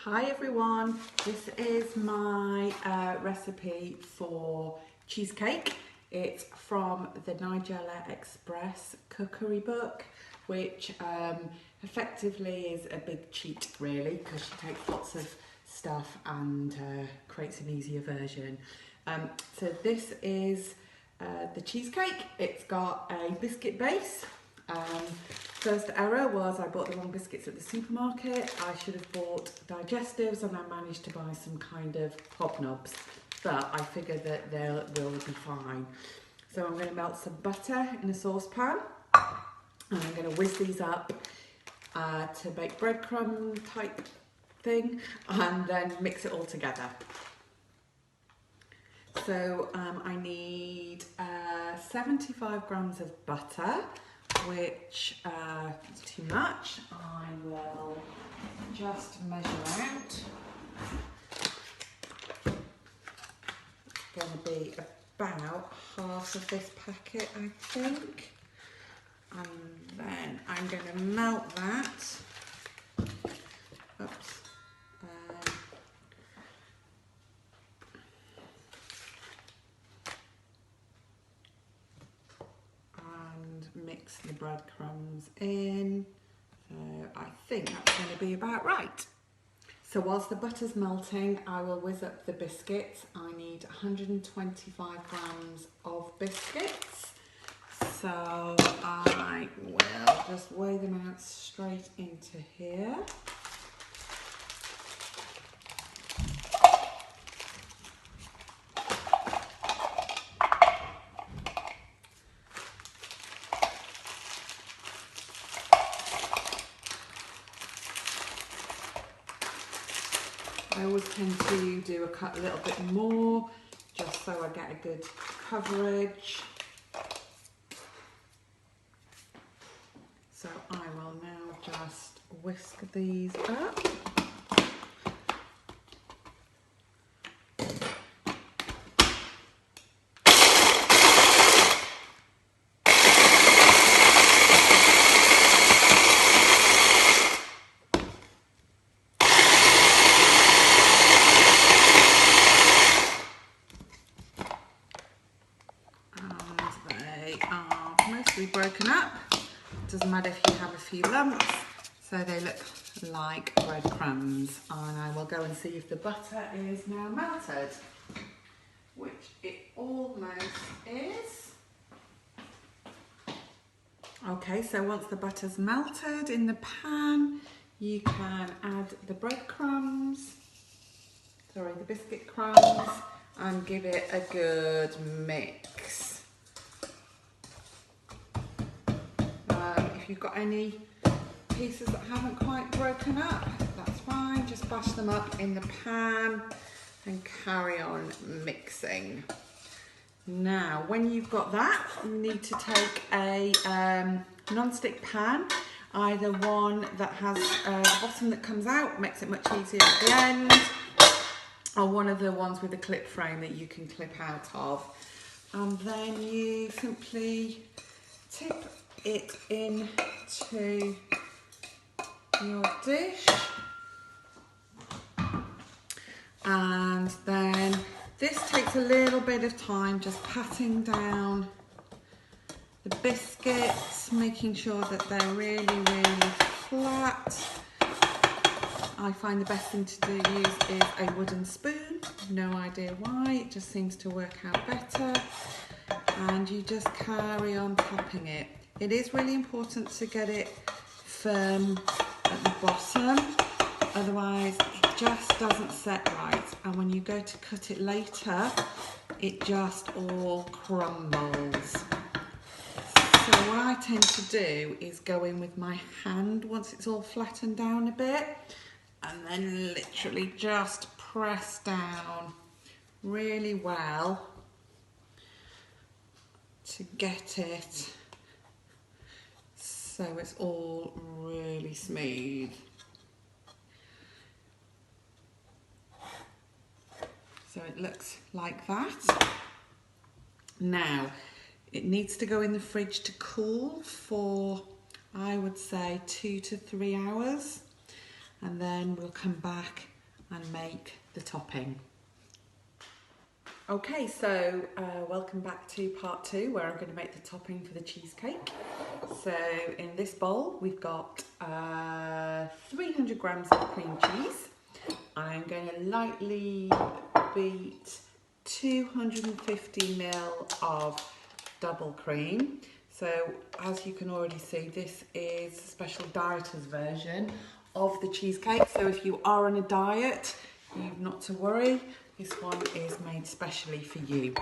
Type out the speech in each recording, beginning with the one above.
Hi everyone, this is my recipe for cheesecake. It's from the Nigella Express cookery book, which effectively is a big cheat really, because she takes lots of stuff and creates an easier version. So this is the cheesecake. It's got a biscuit base. First error was I bought the wrong biscuits at the supermarket. I should have bought digestives and I managed to buy some kind of hobnobs, but I figured that they will be fine. So I'm going to melt some butter in a saucepan and I'm going to whiz these up to make breadcrumb type thing and then mix it all together. So I need 75 grams of butter, which is too much. I will just measure out. It's going to be about half of this packet, I think. And then I'm going to melt that. Oops. Mix the breadcrumbs in. So I think that's going to be about right. So whilst the butter's melting, I will whiz up the biscuits. I need 125 grams of biscuits. So I will just weigh them out straight into here. I always tend to do a little bit more, just so I get a good coverage. So I will now just whisk these up. Mostly broken up. Doesn't matter if you have a few lumps, so they look like breadcrumbs. And I will go and see if the butter is now melted, which it almost is. Okay, so once the butter's melted in the pan, you can add the the biscuit crumbs, and give it a good mix. If you've got any pieces that haven't quite broken up, that's fine. Just bash them up in the pan and carry on mixing. Now, when you've got that, you need to take a non-stick pan, either one that has the bottom that comes out, makes it much easier at the end, or one of the ones with a clip frame that you can clip out of. And then you simply tip it into your dish, and then this takes a little bit of time, just patting down the biscuits, making sure that they're really flat. I find the best thing to use is a wooden spoon. No idea why, it just seems to work out better. And you just carry on tapping it. It is really important to get it firm at the bottom, otherwise it just doesn't set right. And when you go to cut it later, it just all crumbles. So what I tend to do is go in with my hand once it's all flattened down a bit, and then literally just press down really well to get it so it's all really smooth. So it looks like that. Now, it needs to go in the fridge to cool for, I would say, 2 to 3 hours. and then we'll come back and make the topping. Okay, so welcome back to part 2 where I'm going to make the topping for the cheesecake. So in this bowl we've got 300 grams of cream cheese. I'm going to lightly beat 250 ml of double cream. So as you can already see, this is a special dieter's version of the cheesecake. So if you are on a diet, you've not to worry. This one is made specially for you.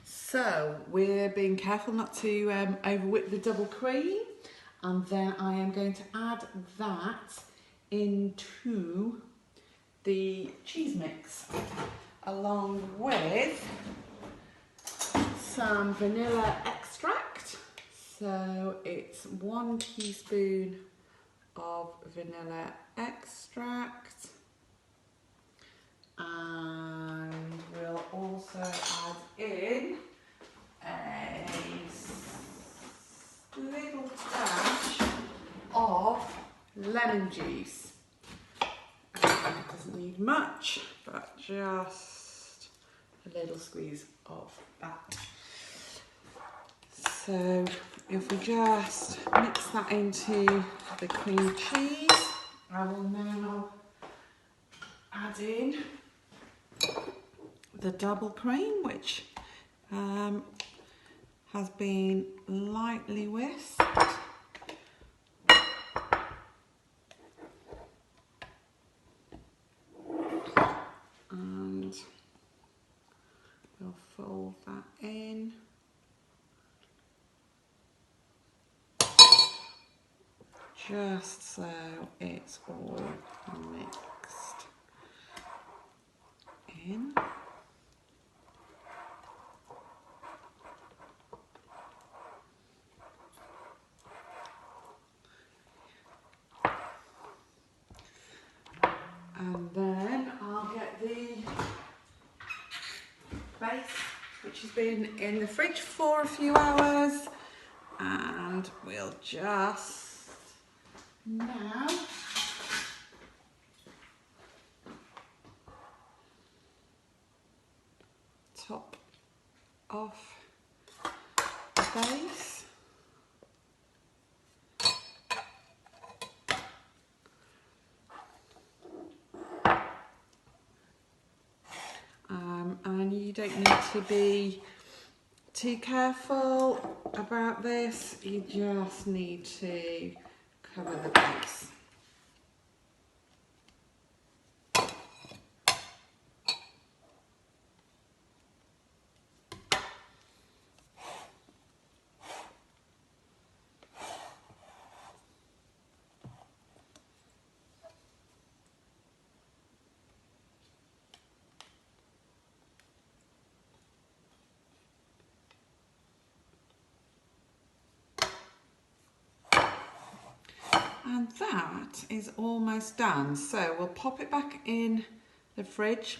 So we're being careful not to overwhip the double cream, and then I am going to add that into the cheese mix along with some vanilla extract. So it's 1 teaspoon of vanilla extract, and we'll also add in a little dash of lemon juice. It doesn't need much, but just a little squeeze of that. So if we just mix that into the cream cheese, I will now add in the double cream, which has been lightly whisked. And we'll fold that in. Just so it's all mixed in. And then I'll get the base, which has been in the fridge for a few hours, and we'll just now top off the base. And you don't need to be too careful about this, you just need to cover the base. And that is almost done. So we'll pop it back in the fridge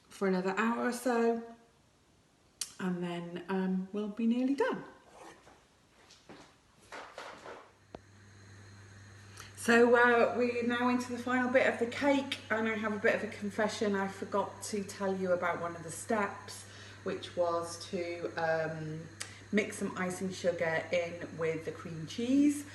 for another hour or so, and then we'll be nearly done. So we're now into the final bit of the cake, and I have a bit of a confession. I forgot to tell you about one of the steps, which was to mix some icing sugar in with the cream cheese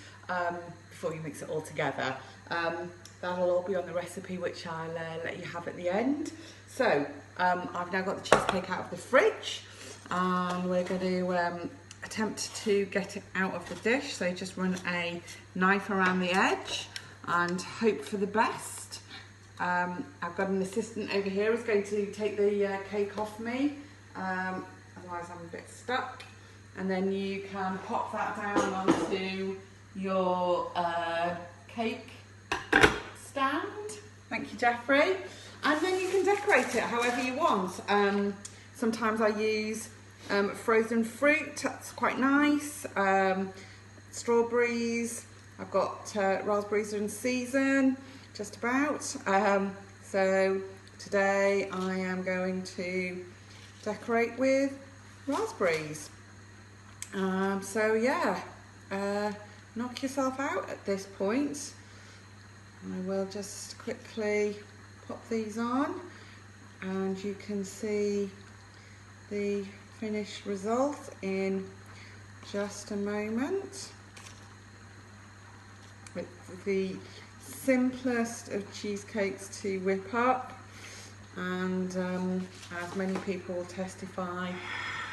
before you mix it all together. That'll all be on the recipe, which I'll let you have at the end. So I've now got the cheesecake out of the fridge, and we're going to attempt to get it out of the dish. So just run a knife around the edge and hope for the best. I've got an assistant over here who's going to take the cake off me, otherwise I'm a bit stuck. And then you can pop that down onto your cake stand. Thank you, Jeffrey. And then you can decorate it however you want. Sometimes I use frozen fruit, that's quite nice. Strawberries, I've got raspberries in season, just about. So today I am going to decorate with raspberries. So yeah, knock yourself out at this point. I will just quickly pop these on and you can see the finished result in just a moment. It's the simplest of cheesecakes to whip up, and as many people will testify,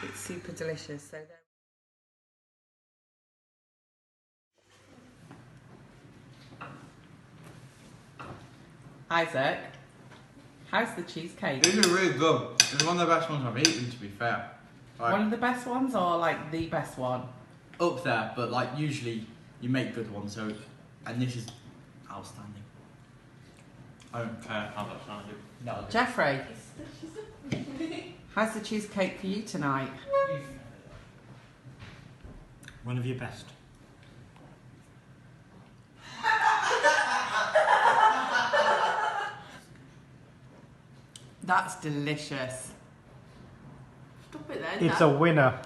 it's super delicious. So Isaac, how's the cheesecake? These are really good. It's one of the best ones I've eaten, to be fair. Like, one of the best ones, or like the best one? Up there, but like usually you make good ones, so, and this is outstanding. I don't care how much I do. No. Jeffrey, how's the cheesecake for you tonight? One of your best. That's delicious. Stop it then. It's a winner.